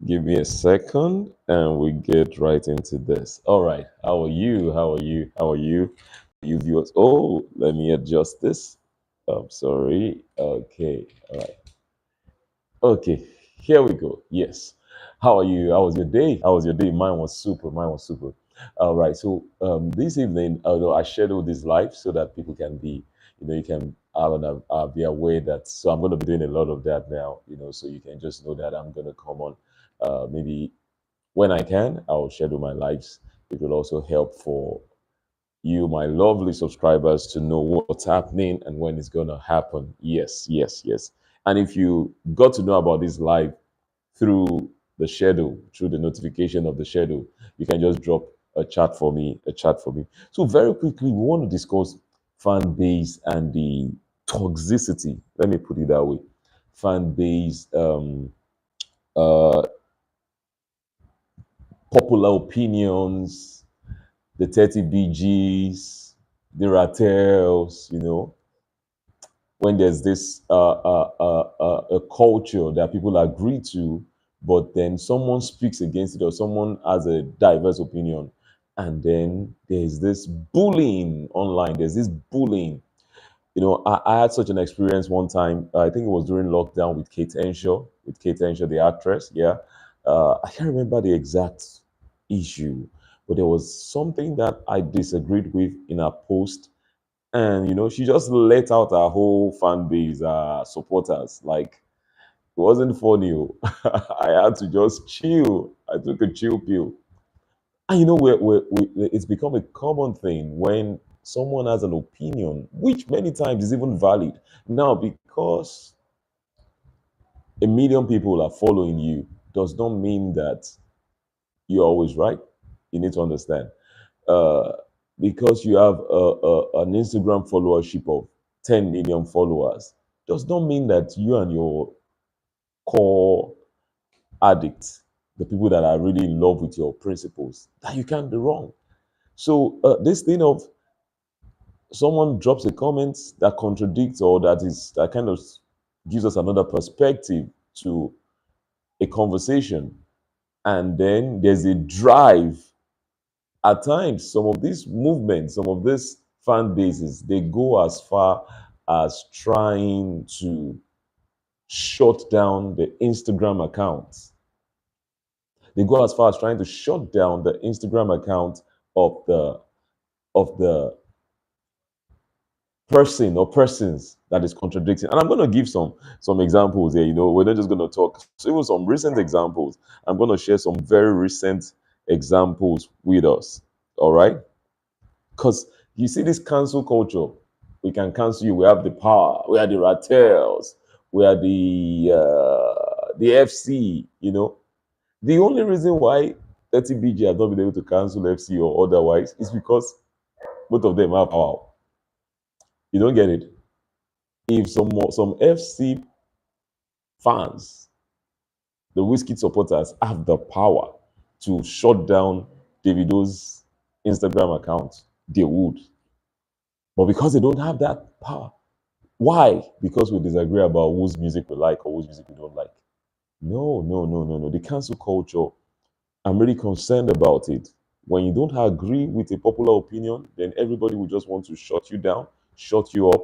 Give me a second and we get right into this. All right. How are you? How are you? How are you? You viewers. Oh, let me adjust this. I'm sorry. Okay. All right. Okay. Here we go. Yes. How are you? How was your day? How was your day? Mine was super. Mine was super. All right. So this evening, although I scheduled this live so that people can be, you can be aware that. So I'm going to be doing a lot of that now. So you can just know that I'm going to come on maybe when I can, I'll schedule my lives. It will also help for you, my lovely subscribers, to know what's happening and when it's going to happen. Yes, yes, yes. And if you got to know about this live through the schedule, through the notification of the schedule, you can just drop a chat for me. So very quickly, we want to discuss fan base and the toxicity. Let me put it that way. Fan base, uh, popular opinions, the 30 BGs, the Ratels, when there's this a culture that people agree to, but then someone speaks against it or someone has a diverse opinion, and then there's this bullying online. There's this bullying. I had such an experience one time. I think it was during lockdown with Kate Henshaw, the actress. Yeah, I can't remember the exact issue, but there was something that I disagreed with in her post, and she just let out her whole fan base, supporters. Like it wasn't funny. Oh. I had to just chill. I took a chill pill. And it's become a common thing when someone has an opinion, which many times is even valid. Now, because a million people are following you, does not mean that you're always right. You need to understand. Uh, because you have an Instagram followership of 10 million followers, does not mean that you and your core addicts, the people that are really in love with your principles, that you can't be wrong. So this thing of someone drops a comment that contradicts or that kind of gives us another perspective to a conversation, and then there's a drive. At times, some of these movements, some of these fan bases, they go as far as trying to shut down the Instagram accounts. They go as far as trying to shut down the Instagram account of the person or persons that is contradicting. And I'm going to give some examples here. We're not just going to talk. So even some recent examples. I'm going to share some very recent examples with us. All right, because you see this cancel culture. We can cancel you. We have the power. We are the Ratels. We are the FC. The only reason why 30BG has not been able to cancel FC or otherwise is because both of them have power. You don't get it. If some FC fans, the Whiskey supporters, have the power to shut down Davido's Instagram account, they would. But because they don't have that power, why? Because we disagree about whose music we like or whose music we don't like. No, no, no, no, no. The cancel culture, I'm really concerned about it. When you don't agree with a popular opinion, then everybody will just want to shut you down, shut you up.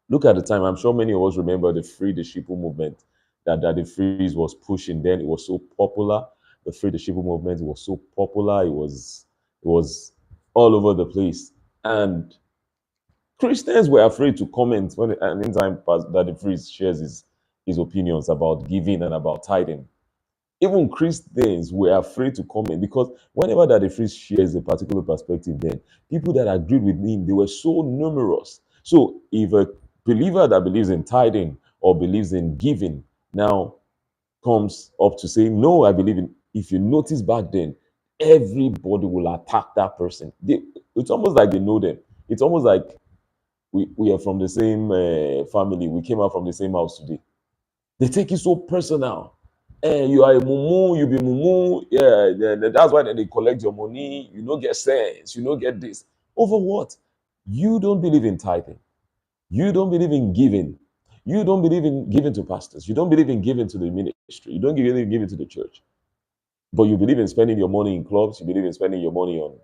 Look at the time. I'm sure many of us remember the Free the Sheeple movement that the Freeze was pushing. Then it was so popular. The Free the Sheeple movement was so popular. It was all over the place, and Christians were afraid to comment when anytime that the Freeze shares his opinions about giving and about tithing. Even Christians were afraid to comment because whenever that the priest shares a particular perspective, then people that agreed with him, they were so numerous. So if a believer that believes in tithing or believes in giving now comes up to say, no, I believe in, if you notice back then, everybody will attack that person. It's almost like they know them. It's almost like we are from the same family. We came out from the same house today. They take it so personal. You are a mumu, you be mumu. Yeah, that's why they collect your money. You don't get sense. You don't get this. Over what? You don't believe in tithing. You don't believe in giving. You don't believe in giving to pastors. You don't believe in giving to the ministry. You don't believe in giving to the church. But you believe in spending your money in clubs. You believe in spending your money on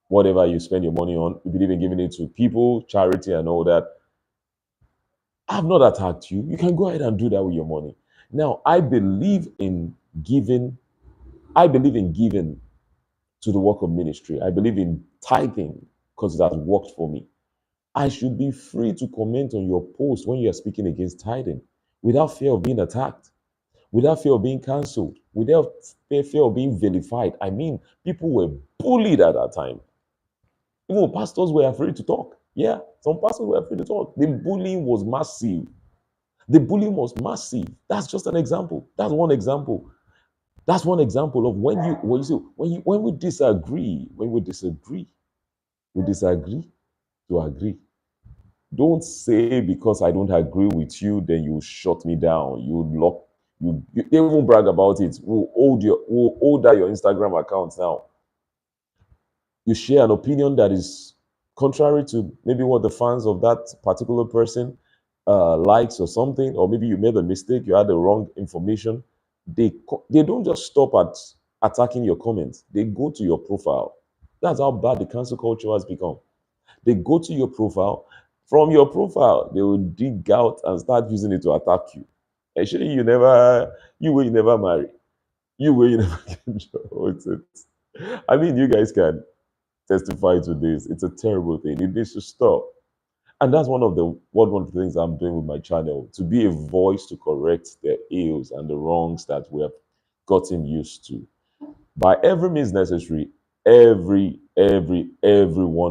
whatever you spend your money on. You believe in giving it to people, charity, and all that. I've not attacked you. You can go ahead and do that with your money. Now, I believe in giving. I believe in giving to the work of ministry. I believe in tithing because it has worked for me. I should be free to comment on your post when you are speaking against tithing without fear of being attacked, without fear of being cancelled, without fear of being vilified. I mean, people were bullied at that time. Even pastors were afraid to talk. Yeah, some pastors were afraid to talk. The bullying was massive. The bullying was massive. That's just an example. That's one example. That's one example of when we disagree, we disagree to agree. Don't say because I don't agree with you, then you shut me down. You they won't brag about it. We'll hold out your Instagram account now. You share an opinion that is contrary to maybe what the fans of that particular person likes or something, or maybe you made a mistake, you had the wrong information. They don't just stop at attacking your comments. They go to your profile. That's how bad the cancel culture has become. They go to your profile. From your profile, they will dig out and start using it to attack you. Actually, you will never marry. You will never get job. I mean, you guys can testify to this. It's a terrible thing. It needs to stop. And that's one of the things I'm doing with my channel, to be a voice to correct the ills and the wrongs that we have gotten used to. By every means necessary, everyone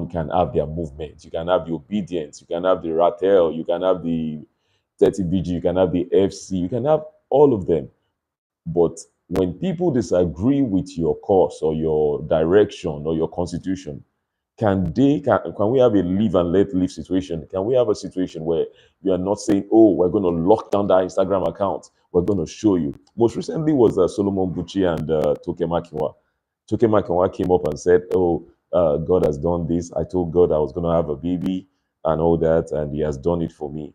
can have their movement. You can have the Obedience, you can have the Ratel, you can have the 30BG, you can have the FC, you can have all of them. But when people disagree with your course or your direction or your constitution, can we have a live and let live situation? Can we have a situation where you are not saying, oh, we're going to lock down that Instagram account? We're going to show you. Most recently was Solomon Buchi and Toke Makinwa. Toke Makinwa came up and said, oh, God has done this. I told God I was going to have a baby and all that, and He has done it for me.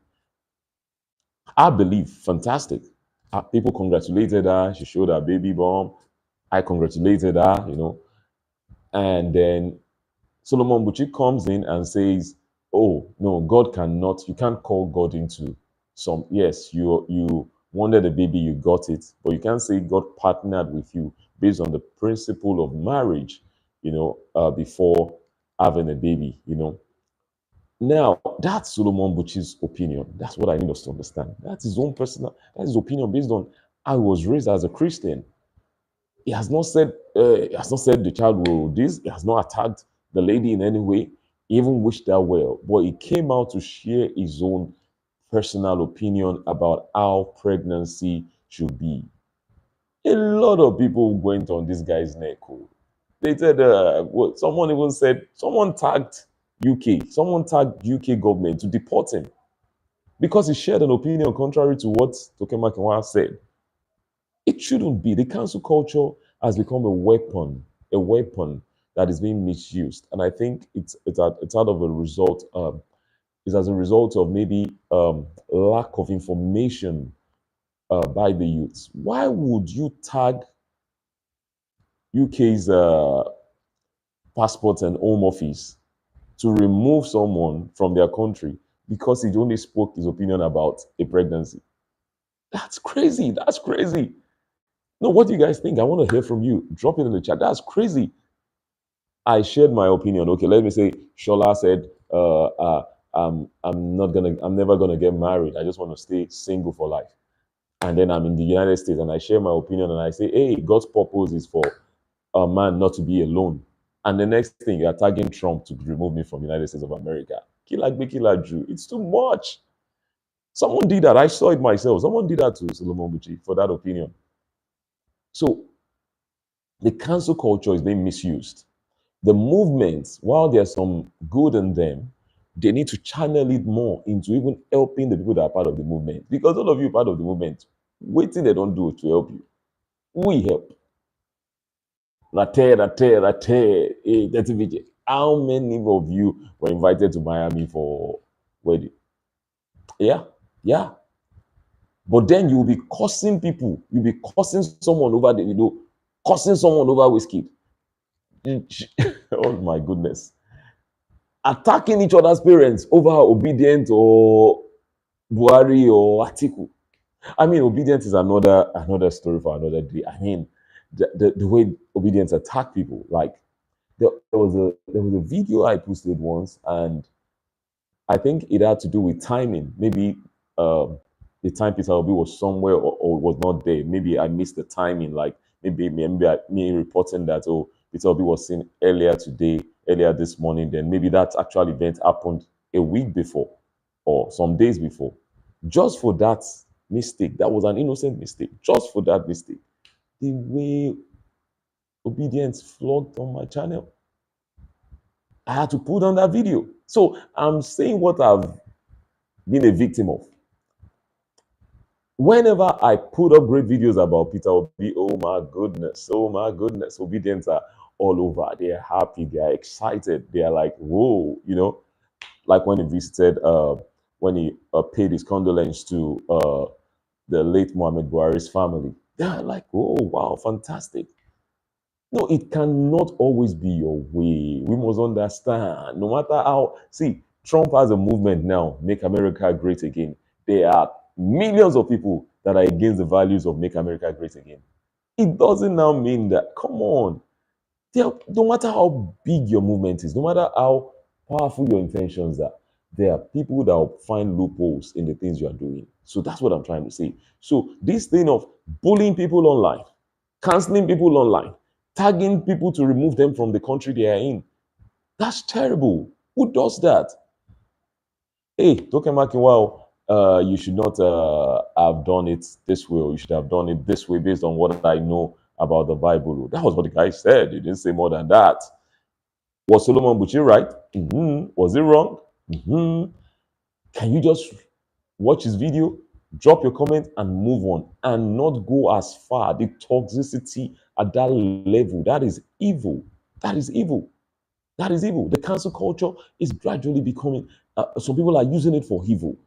I believe, fantastic. People congratulated her. She showed her baby bump. I congratulated her, and then Solomon Buchi comes in and says, "Oh no, God cannot. You can't call God into some. Yes, you wanted a baby, you got it, but you can't say God partnered with you based on the principle of marriage, before having a baby. Now that's Solomon Buchi's opinion. That's what I need us to understand. That's his own personal. That's his opinion based on I was raised as a Christian. He has not said the child will this. He has not attacked the lady in any way. He even wished her well, but he came out to share his own personal opinion about how pregnancy should be. A lot of people went on this guy's neck. Oh. They said, someone even said, someone tagged UK, someone tagged UK government to deport him because he shared an opinion contrary to what Tokema Kenwa said. It shouldn't be. The cancel culture has become a weapon that is being misused, and I think it's out of a result. It's as a result of maybe lack of information by the youths. Why would you tag UK's passport and home office to remove someone from their country because he only spoke his opinion about a pregnancy? That's crazy. That's crazy. No, what do you guys think? I want to hear from you. Drop it in the chat. That's crazy. I shared my opinion. Okay, let me say Shola said, I'm never gonna get married. I just want to stay single for life. And then I'm in the United States and I share my opinion and I say, hey, God's purpose is for a man not to be alone. And the next thing you're tagging Trump to remove me from the United States of America. Killer Jew. It's too much. Someone did that. I saw it myself. Someone did that to Solomon Buchi for that opinion. So the cancel culture is being misused. The movements, while there's some good in them, they need to channel it more into even helping the people that are part of the movement. Because all of you are part of the movement, waiting they don't do to help you. We help. That's a video. How many of you were invited to Miami for wedding? Yeah, yeah. But then you'll be cursing people. You'll be cursing someone over the cursing someone over whiskey. Oh my goodness. Attacking each other's parents over Obedient or Buhari or Atiku. I mean, Obedience is another story for another day. I mean, the way Obedience attack people, like there was a video I posted once, and I think it had to do with timing. Maybe the time Peter Obi was somewhere or was not there. Maybe I missed the timing. Like me reporting that Peter Obi was seen earlier today, earlier this morning. Then maybe that actual event happened a week before or some days before. Just for that mistake, that was an innocent mistake. Just for that mistake, the way Obedience flogged on my channel, I had to put on that video. So I'm saying what I've been a victim of. Whenever I put up great videos about Peter Obi, oh my goodness, Obedience are all over. They are happy, they are excited, they are like, whoa, like when he visited, when he paid his condolence to the late Mohammed Buhari's family. They are like, oh, wow, fantastic. No, it cannot always be your way. We must understand. No matter how, see, Trump has a movement now, Make America Great Again. There are millions of people that are against the values of Make America Great Again. It doesn't now mean that, come on, no matter how big your movement is, no matter how powerful your intentions are, there are people that will find loopholes in the things you are doing. So that's what I'm trying to say. So this thing of bullying people online, canceling people online, tagging people to remove them from the country they are in, that's terrible. Who does that? Hey, Token Makinwa, you should not have done it this way, or you should have done it this way based on what I know about the Bible. That was what the guy said. He didn't say more than that. Was Solomon Buchi right? Was it wrong? Can you just watch his video, drop your comment, and move on, and not go as far? The toxicity at that level, that is evil. That is evil. That is evil. The cancel culture is gradually becoming, some people are using it for evil,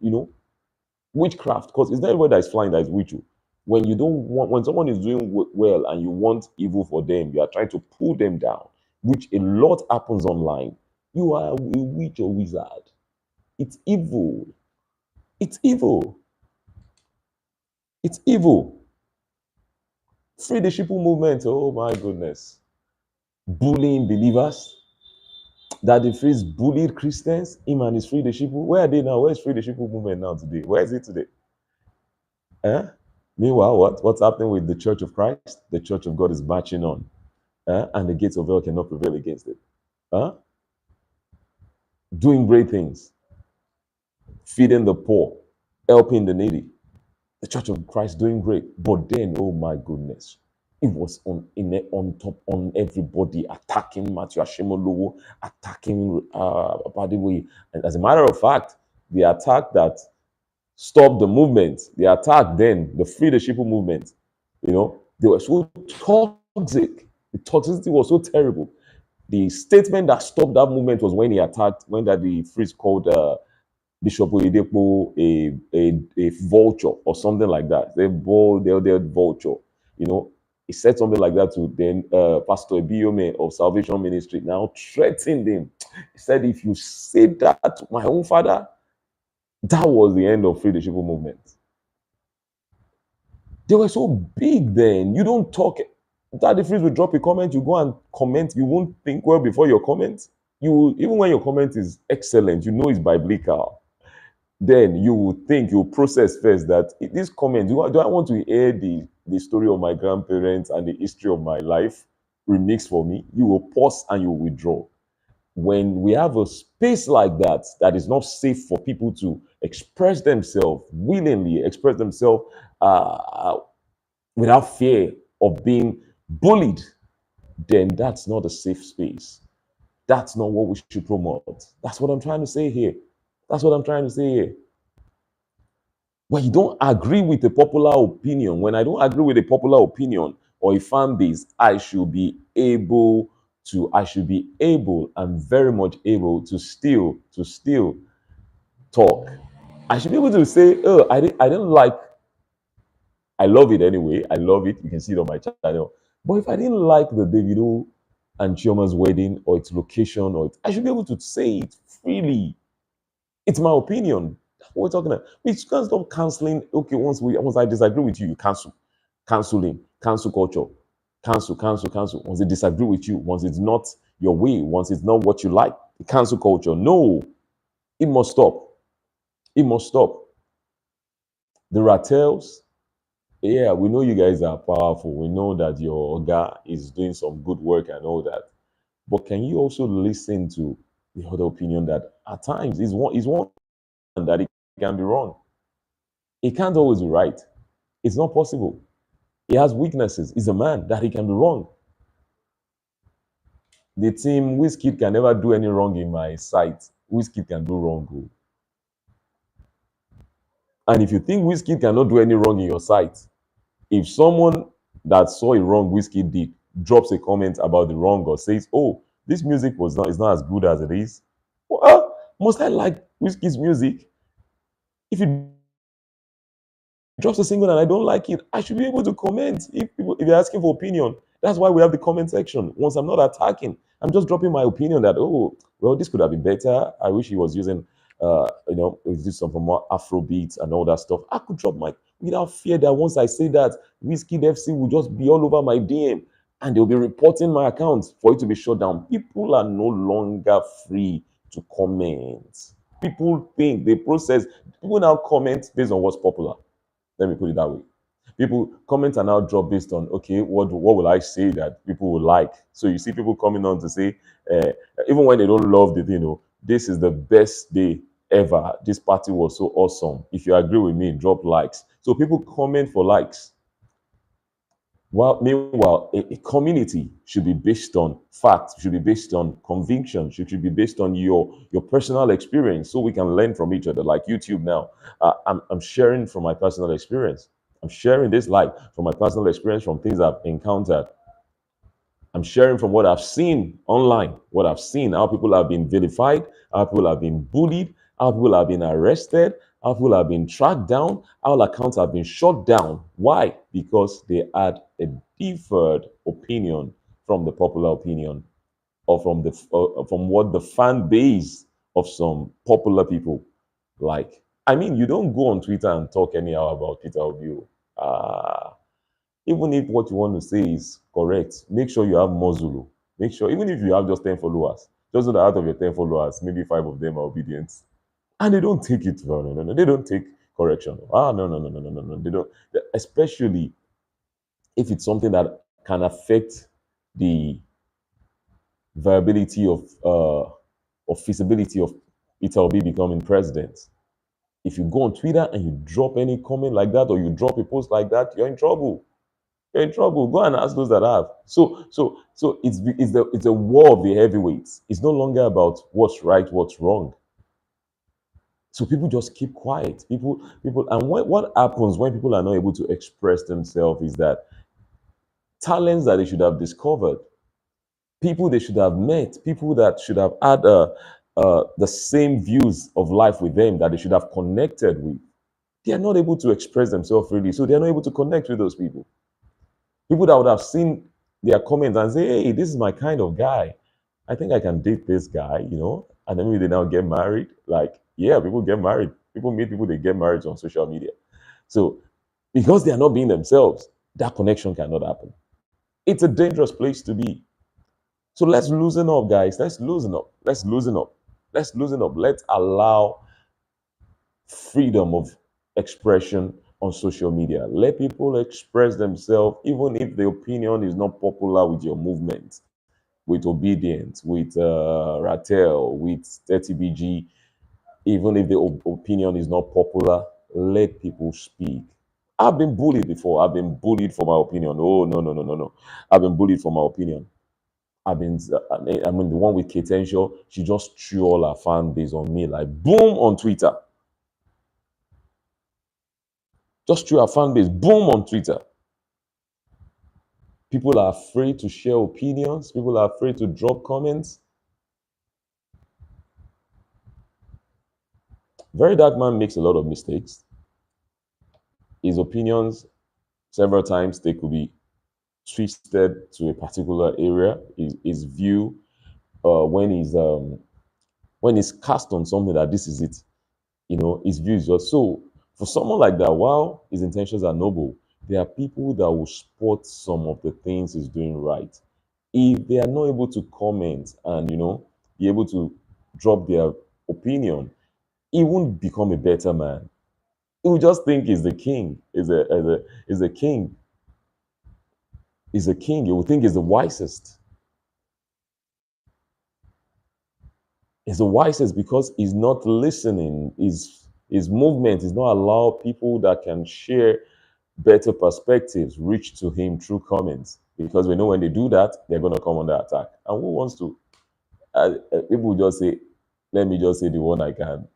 witchcraft, because it's not everybody that is flying that is witch. When you don't want, when someone is doing well and you want evil for them, you are trying to pull them down, which a lot happens online. You are a witch or wizard. It's evil. It's evil. It's evil. Free the sheeple movement. Oh my goodness. Bullying believers. That the phrase bullied Christians. Him and his free the sheeple. Where are they now? Where's free the sheeple movement now today? Where is it today? Eh? Meanwhile, what's happening with the Church of Christ? The Church of God is marching on, and the gates of hell cannot prevail against it. Doing great things, feeding the poor, helping the needy. The Church of Christ doing great, but then, oh my goodness, it was on top on everybody, attacking Matthew Ashimolowo, attacking Badiwe. And as a matter of fact, the attack that stopped the movement, the attack then, the Free the Sheeple movement, they were so toxic. The toxicity was so terrible. The statement that stopped that movement was when he attacked, when that the freeze called Bishop Oyedepo a vulture or something like that. They're vulture. He said something like that to then Pastor Ebiome of Salvation Ministry. Now threatened him. He said, if you say that to my own father, that was the end of Free the Sheeple movement. They were so big then. You don't talk. Daddy Freeze will drop a comment, you go and comment. You won't think well before your comment. Even when your comment is excellent, it's biblical. Then you will think, you will process first that this comment, do I want to hear the story of my grandparents and the history of my life remixed for me? You will pause and you will withdraw. When we have a space like that is not safe for people to express themselves willingly, express themselves without fear of being bullied, then that's not a safe space. That's not what we should promote. That's what I'm trying to say here. That's what I'm trying to say here. When you don't agree with a popular opinion, when I don't agree with a popular opinion or a fan base, I should be able and very much able to still talk. I should be able to say, oh, I didn't like I love it anyway. I love it. You can see it on my channel. But if I didn't like the Davido and Chioma's wedding or its location or I should be able to say it freely. It's my opinion. That's what we're talking about. We can't stop canceling. Okay, once I disagree with you, you cancel. Canceling, cancel culture. Cancel, cancel, cancel. Once they disagree with you, once it's not your way, once it's not what you like, cancel culture. No, it must stop. It must stop. The Ratels, yeah, we know you guys are powerful. We know that your guy is doing some good work and all that. But can you also listen to the other opinion that at times is one that it can be wrong. It can't always be right. It's not possible. He has weaknesses. He's a man that he can be wrong. The team Wizkid can never do any wrong in my sight. Wizkid can do wrong. Oh. And if you think Wizkid cannot do any wrong in your sight, if someone that saw a wrong Wizkid did drops a comment about the wrong or says, "Oh, this music was not is not as good as it is," well, must I like Wizkid's music? If it drops a single and I don't like it, I should be able to comment if they're asking for opinion. That's why we have the comment section. Once I'm not attacking, I'm just dropping my opinion that well, this could have been better. I wish he was using this some more Afro beats and all that stuff. I could drop my without fear that once I say that, Whiskey FC will just be all over my DM and they'll be reporting my account for it to be shut down. People are no longer free to comment. People think they process. People now comment based on what's popular. Let me put it that way. People comment and now drop based on okay, what will I say that people will like? So you see people coming on to say, uh, even when they don't love the thing, this is the best day ever. This party was so awesome. If you agree with me, drop likes. So people comment for likes. Well, meanwhile, a community should be based on facts, should be based on conviction, should be based on your personal experience, so we can learn from each other. Like YouTube now, I'm sharing from my personal experience. I'm sharing this life from my personal experience, from things I've encountered. I'm sharing from what I've seen online, what I've seen, how people have been vilified, how people have been bullied, how people have been arrested, how people have been tracked down, how accounts have been shut down. Why? Because they had a differed opinion from the popular opinion or from what the fan base of some popular people like. I mean, you don't go on Twitter and talk anyhow about Peter Obi. Even if what you want to say is correct, make sure you have muzzle. Make sure, even if you have just 10 followers, just know that out of your 10 followers, maybe five of them are obedient. And they don't take it. No, no, no, no. They don't take correction. No, no, no, no, no, no, no. They don't. Especially if it's something that can affect the viability of feasibility of Peter Obi becoming president. If you go on Twitter and you drop any comment like that or you drop a post like that, you're in trouble. You're in trouble. Go and ask those that have. So it's a war of the heavyweights. It's no longer about what's right, what's wrong. So people just keep quiet. And what happens when people are not able to express themselves is that talents that they should have discovered, people they should have met, people that should have had the same views of life with them that they should have connected with, they are not able to express themselves freely. So they are not able to connect with those people. People that would have seen their comments and say, hey, this is my kind of guy. I think I can date this guy. And then maybe they now get married. Like, yeah, people get married. People meet people, they get married on social media. So because they are not being themselves, that connection cannot happen. It's a dangerous place to be. So let's loosen up, guys. Let's loosen up. Let's loosen up. Let's loosen up. Let's allow freedom of expression on social media. Let people express themselves, even if the opinion is not popular with your movement, with Obidients, with Ratel, with 30BG. Even if the opinion is not popular, let people speak. I've been bullied before. I've been bullied for my opinion. Oh, no, no, no, no, no. I've been bullied for my opinion. I mean, the one with Ketenshaw, she just threw all her fan base on me, like boom on Twitter. Just threw her fan base, boom on Twitter. People are afraid to share opinions. People are afraid to drop comments. Very Dark Man makes a lot of mistakes. His opinions Several times they could be twisted to a particular area. His view, when he's cast on something that this is it, his view is just so. For someone like that, while his intentions are noble, there are people that will spot some of the things he's doing right. If they are not able to comment and be able to drop their opinion, he won't become a better man. He will just think he's the king, is a king, is a king. He will think he's the wisest. He's the wisest because he's not listening. His movement is not allow people that can share better perspectives reach to him through comments. Because we know when they do that, they're going to come under attack. And who wants to people just say, let me just say the one I can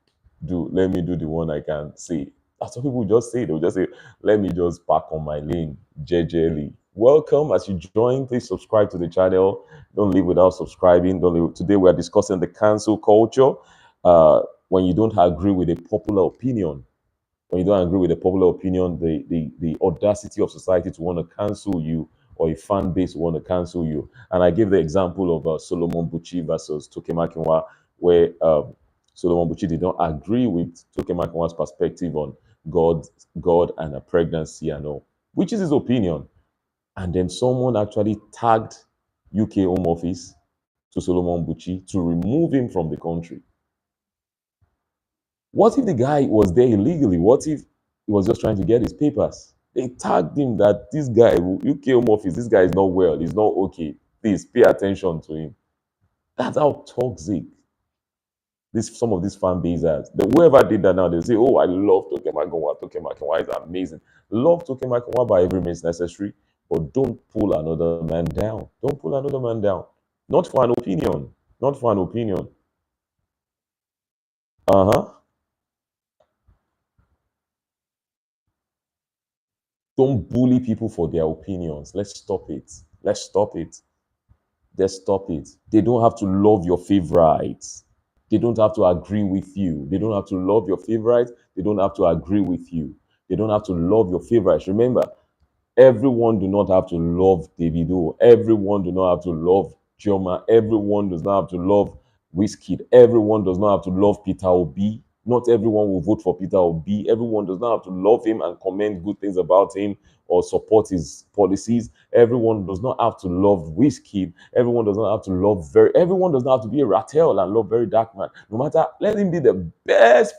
do. Let me do the one I can say. That's what people just say. They'll just say, let me just park on my lane, JJly. Welcome. As you join, please subscribe to the channel. Don't leave without subscribing. Don't leave. Today we are discussing the cancel culture. When you don't agree with a popular opinion, when you don't agree with the popular opinion, the audacity of society to want to cancel you, or a fan base want to cancel you. And I give the example of Solomon Buchi versus Toke Makinwa, where Solomon Buchi did not agree with Toke Makinwa's perspective on God, God and a pregnancy and all, which is his opinion. And then someone actually tagged UK Home Office to Solomon Buchi to remove him from the country. What if the guy was there illegally? What if he was just trying to get his papers? They tagged him that this guy, UK Home Office, this guy is not well, he's not okay. Please pay attention to him. That's how toxic some of these fan bases. Whoever did that now, they'll say, oh, I love Tokemakinwa. Tokemakinwa is amazing. Love Tokemakinwa by every means necessary, but don't pull another man down. Don't pull another man down. Not for an opinion. Not for an opinion. Uh-huh. Don't bully people for their opinions. Let's stop it. Let's stop it. Let's stop it. They don't have to love your favorites. They don't have to agree with you. They don't have to love your favorites. They don't have to agree with you. They don't have to love your favorites. Remember, everyone do not have to love Davido. Everyone do not have to love Chioma. Everyone does not have to love Wizkid. Everyone does not have to love Peter Obi. Not everyone will vote for Peter Obi. Everyone does not have to love him and comment good things about him or support his policies. Everyone does not have to love Wizkid. Everyone does not have to love everyone does not have to be a Ratel and love Very Dark Man. No matter, let him be the best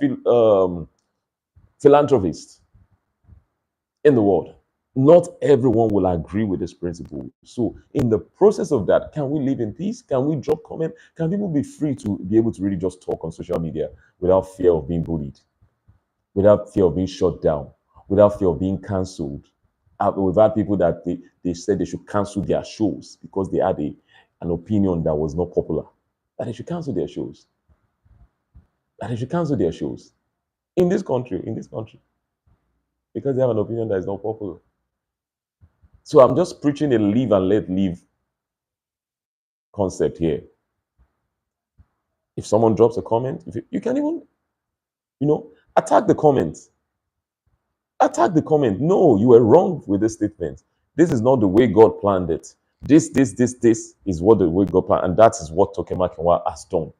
philanthropist in the world. Not everyone will agree with this principle. So, in the process of that, can we live in peace? Can we drop comment? Can people be free to be able to really just talk on social media without fear of being bullied, without fear of being shut down, without fear of being cancelled? We've had people that they said they should cancel their shows because they had an opinion that was not popular. That they should cancel their shows. That they should cancel their shows in this country, because they have an opinion that is not popular. So I'm just preaching a live and let live concept here. If someone drops a comment, if you can even, attack the comment. Attack the comment. No, you were wrong with this statement. This is not the way God planned it. This is what the way God planned, and that is what Tokemakinwa has done.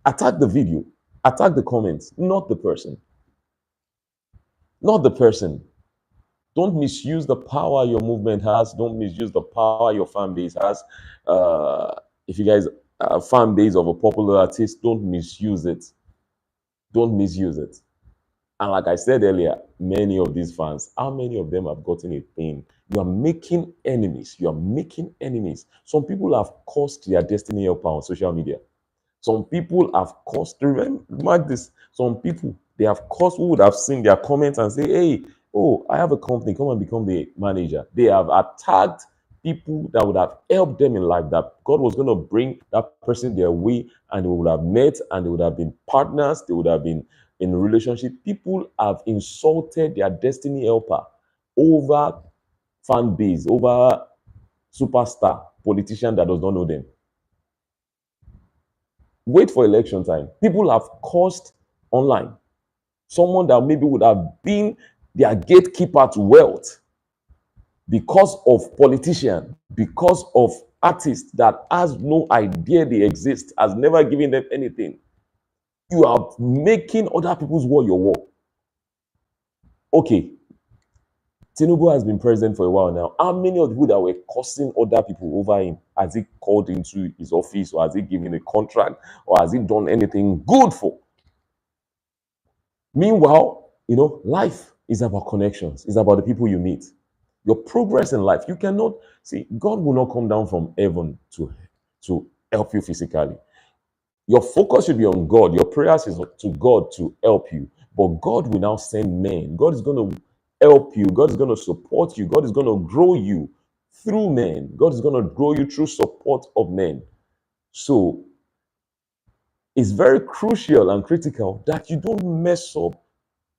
Attack the video. Attack the comments, not the person. Not the person. Don't misuse the power your movement has. Don't misuse the power your fan base has. If you guys are a fan base of a popular artist, don't misuse it. Don't misuse it. And like I said earlier, many of these fans, how many of them have gotten a thing? You are making enemies. You are making enemies. Some people have caused their destiny helper on social media. Some people have caused, remember this, some people, they have caused who would have seen their comments and say, hey, oh, I have a company, come and become the manager. They have attacked people that would have helped them in life, that God was going to bring that person their way, and they would have met, and they would have been partners, they would have been in a relationship. People have insulted their destiny helper over fan base, over superstar politician that does not know them. Wait for election time. People have caused online someone that maybe would have been their gatekeeper to wealth. because of politician, because of artists that has no idea they exist, has never given them anything. You are making other people's war your war. Okay, Tinubu has been president for a while now. How many of the people that were cursing other people over him has he called into his office, or has he given a contract, or has he done anything good for? Meanwhile, life is about connections. It's about the people you meet. Your progress in life, you cannot see. God will not come down from heaven to help you physically. Your focus should be on God. Your prayers is to God to help you. But God will now send men. God is going to help you. God is going to support you. God is going to grow you through men. God is going to grow you through support of men. So it's very crucial and critical that you don't mess up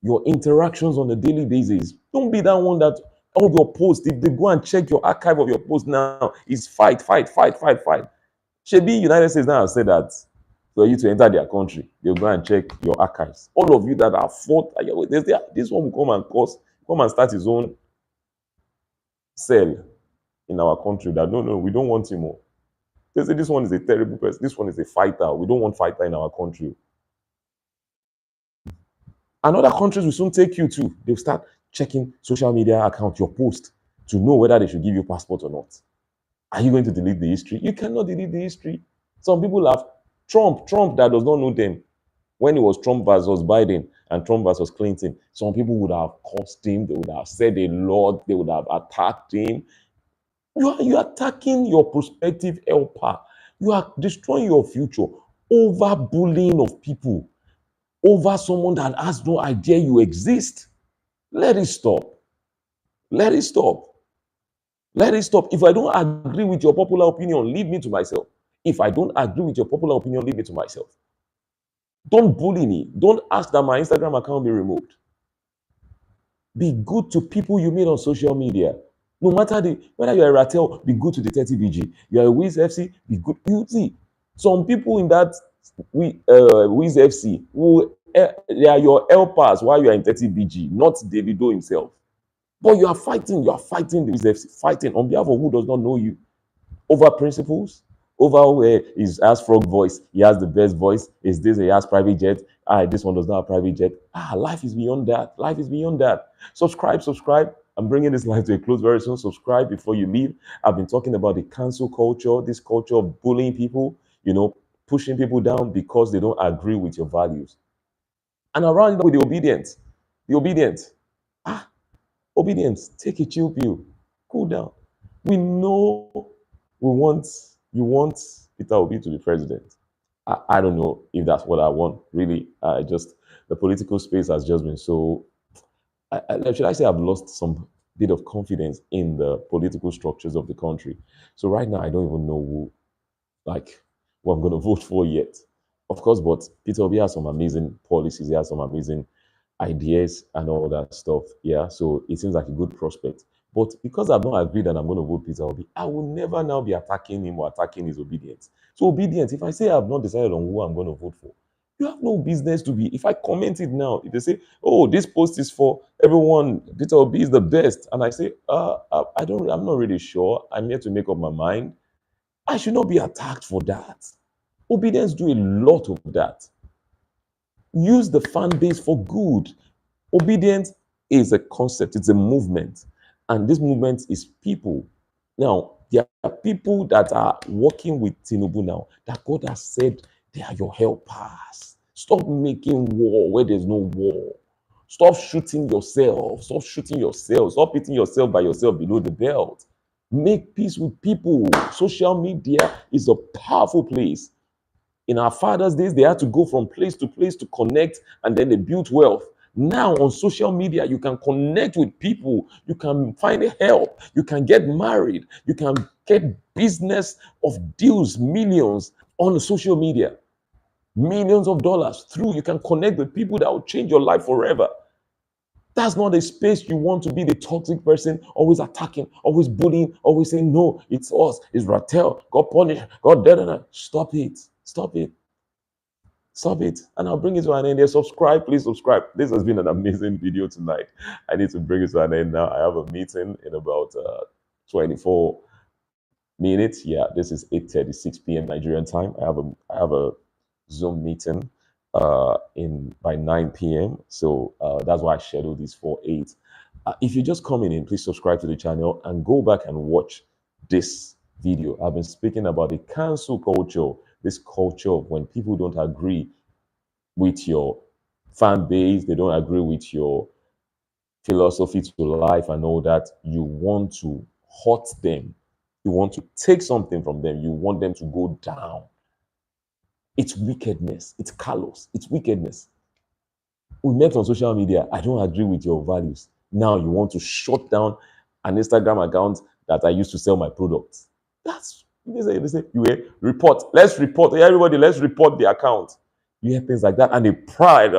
your interactions on a daily basis. Don't be that one that all your posts, if they go and check your archive of your posts now, is fight, fight, fight, fight, fight. Shebi United States now have said that for you to enter their country, they'll go and check your archives. All of you that are fought, this one will come and come and start his own cell in our country. That no, no, we don't want him more. They say this one is a terrible person. This one is a fighter. We don't want fighter in our country. And other countries will soon take you to. They'll start checking social media account, your post, to know whether they should give you passport or not. Are you going to delete the history? You cannot delete the history. Some people have Trump that does not know them. When it was Trump versus Biden and Trump versus Clinton, some people would have cursed him, they would have said a lot, they would have attacked him. You are attacking your prospective helper. You are destroying your future over bullying of people, over someone that has no idea you exist. Let it stop. Let it stop. Let it stop. If I don't agree with your popular opinion, leave me to myself. If I don't agree with your popular opinion, leave me to myself. Don't bully me. Don't ask that my Instagram account be removed. Be good to people you meet on social media. No matter whether you're a Ratel, be good to the 30BG. You're a Wiz FC, be good. You see, some people in that Wiz FC they are your helpers while you are in 30BG, not Davido himself. But you are fighting the Wiz FC, fighting on behalf of who does not know you. Over principles, over where he has frog voice, he has the best voice, is this, he has private jet, this one does not have private jet. Life is beyond that. Life is beyond that. Subscribe. I'm bringing this live to a close very soon. Subscribe before you leave. I've been talking about the cancel culture, this culture of bullying people, pushing people down because they don't agree with your values. And around with the obedience. The obedience. Obedience, take a chill pill. Cool down. We know you want Peter Obi to be president. I don't know if that's what I want, really. The political space has just been so, should I say I've lost some bit of confidence in the political structures of the country. So right now, I don't even know who I'm going to vote for yet. Of course, but Peter Obi has some amazing policies. He has some amazing ideas and all that stuff. Yeah, so it seems like a good prospect. But because I've not agreed that I'm going to vote Peter Obi, I will never now be attacking him or attacking his obedience. So obedience, if I say I've not decided on who I'm going to vote for, you have no business to be. If I comment it now, if they say, "Oh, this post is for everyone, Peter Obi is the best," and I say, I'm not really sure. I'm here to make up my mind. I should not be attacked for that. Obedience do a lot of that. Use the fan base for good. Obedience is a concept, it's a movement. And this movement is people. Now, there are people that are working with Tinubu now that God has said they are your helpers. Stop making war where there's no war. Stop shooting yourself. Stop shooting yourself. Stop hitting yourself by yourself below the belt. Make peace with people. Social media is a powerful place. In our fathers' days, they had to go from place to connect, and then they built wealth. Now on social media, you can connect with people, you can find help, you can get married, you can get business of deals, millions on social media, millions of dollars through. You can connect with people that will change your life forever. That's not a space you want to be the toxic person, always attacking, always bullying, always saying, no, it's us, it's Ratel, God punish, God da da da. Stop it. Stop it. Stop it. And I'll bring it to an end. There, subscribe, please subscribe. This has been an amazing video tonight. I need to bring it to an end now. I have a meeting in about 24 minutes. Yeah, this is 8:36 p.m. Nigerian time. I have a Zoom meeting in by 9 p.m. So that's why I scheduled this for 8. If you're just coming in, please subscribe to the channel and go back and watch this video. I've been speaking about the cancel culture, this culture of when people don't agree with your fan base, they don't agree with your philosophy to life and all that, you want to hurt them. You want to take something from them. You want them to go down. It's wickedness. It's callous. It's wickedness. We met on social media. I don't agree with your values. Now you want to shut down an Instagram account that I used to sell my products. That's they say you report. Let's report. Hey, everybody, let's report the account. You hear things like that, and the pride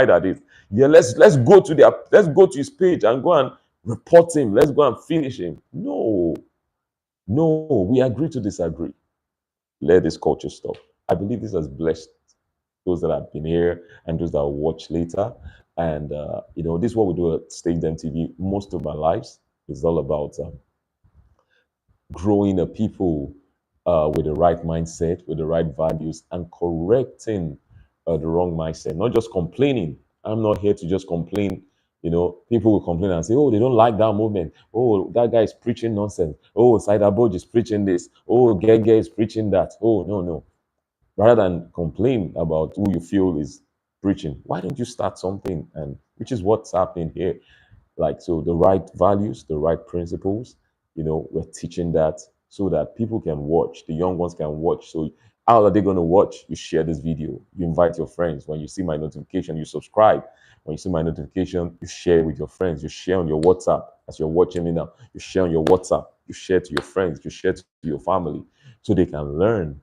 at it. Yeah, let's go to his page and go and report him. Let's go and finish him. No, no, we agree to disagree. Let this culture stop. I believe this has blessed those that have been here and those that will watch later. And this is what we do at Stage Them TV. Most of my lives is all about growing a people with the right mindset, with the right values, and correcting the wrong mindset. Not just complaining. I'm not here to just complain. People will complain and say, "Oh, they don't like that movement. Oh, that guy is preaching nonsense. Oh, Saida is preaching this. Oh, Gege is preaching that. Oh, no, no." Rather than complain about who you feel is preaching, why don't you start something? And which is what's happening here. Like, so the right values, the right principles, we're teaching that so that people can watch, the young ones can watch. So how are they going to watch? You share this video, you invite your friends. When you see my notification, you subscribe. When you see my notification, you share with your friends, you share on your WhatsApp. As you're watching me now, you share on your WhatsApp, you share to your friends, you share to your family, so they can learn,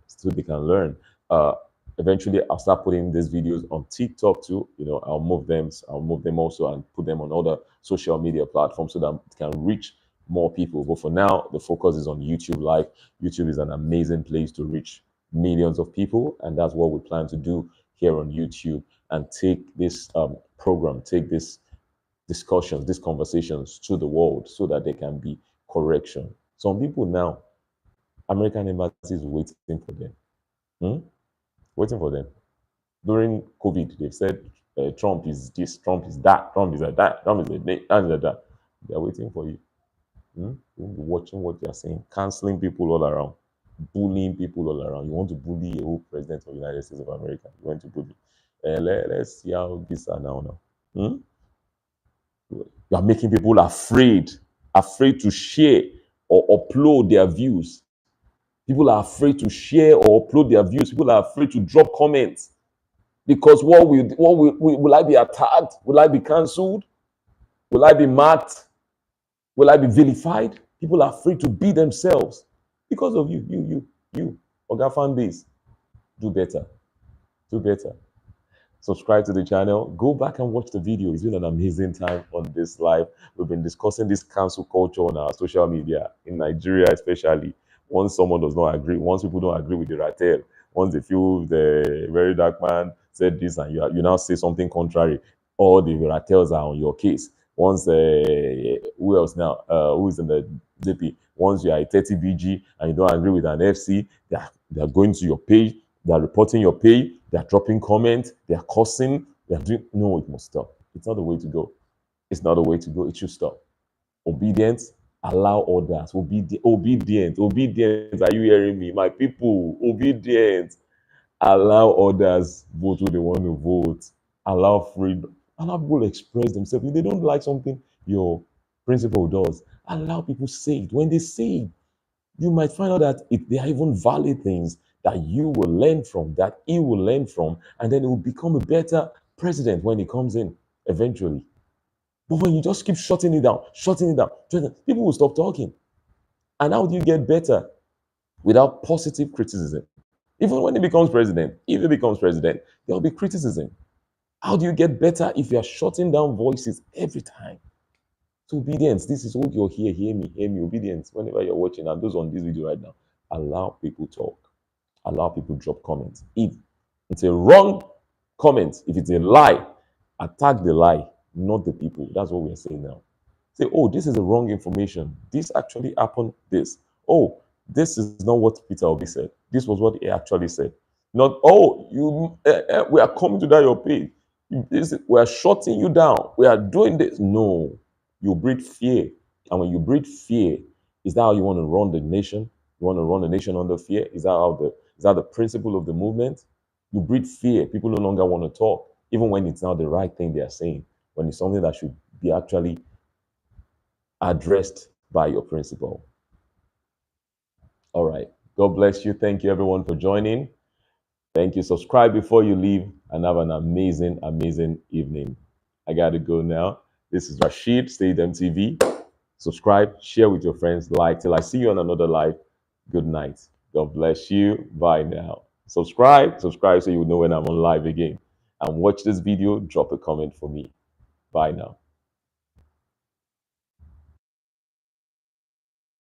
uh, eventually I'll start putting these videos on TikTok too. I'll move them also and put them on other social media platforms so that it can reach more people. But for now, the focus is on YouTube Live. YouTube is an amazing place to reach millions of people, and that's what we plan to do here on YouTube, and take this program, take this discussions, these conversations to the world so that there can be correction. Some people now, American embassy is waiting for them. Hmm? Waiting for them. During COVID, they've said Trump is this, Trump is that, Trump is a that, Trump is a this, Trump is a that. They're waiting for you. You'll be watching what you're saying, canceling people all around, bullying people all around. You want to bully a whole president of the United States of America. You want to bully. Let's see how this are now. Hmm? You are making people afraid to share or upload their views. People are afraid to share or upload their views. People are afraid to drop comments. Because will I be attacked? Will I be cancelled? Will I be marked? Will I be vilified? People are free to be themselves because of you. Oga fan base. Do better. Do better. Subscribe to the channel. Go back and watch the video. It's been an amazing time on this live. We've been discussing this cancel culture on our social media, in Nigeria especially. Once someone does not agree, once people don't agree with the Ratel, once they feel the very dark man said this and you now say something contrary, all the Ratels are on your case. Once, who else now? Who is in the DP? Once you are a 30 BG and you don't agree with an FC, they're going to your page, they're reporting your pay, they're dropping comments, they're cursing, they're doing. No, it must stop. It's not the way to go. It's not the way to go. It should stop. Obedience, allow others. Obedience. Are you hearing me? My people, obedience. Allow others vote who they want to vote. Allow freedom. Allow people to express themselves. If they don't like something your principal does, allow people say it. When they say it, you might find out that there are even valid things that you will learn from, that he will learn from, and then it will become a better president when he comes in eventually. But when you just keep shutting it down, people will stop talking. And how do you get better without positive criticism? Even when he becomes president, if he becomes president, there will be criticism. How do you get better if you are shutting down voices every time? So obedience, this is what you're here. Hear me, obedience. Whenever you're watching, and those on this video right now, allow people talk. Allow people drop comments. If it's a wrong Comment. If it's a lie, attack the lie, not the people. That's what we're saying now. Say, oh, this is the wrong information. This actually happened. This. Oh, this is not what Peter Obi said. This was what he actually said. Not, oh, we are coming to that your page. We are shutting you down. We are doing this. No, you breed fear, and when you breed fear, is that how you want to run the nation? You want to run the nation under fear? Is that the principle of the movement? You breed fear. People no longer want to talk, even when it's not the right thing they are saying. When it's something that should be actually addressed by your principal. All right. God bless you. Thank you, everyone, for joining. Thank you. Subscribe before you leave and have an amazing, amazing evening. I got to go now. This is Rashid, Stadium TV. Subscribe, share with your friends, like. Till I see you on another live. Good night. God bless you. Bye now. Subscribe so you know when I'm on live again. And watch this video, drop a comment for me. Bye now.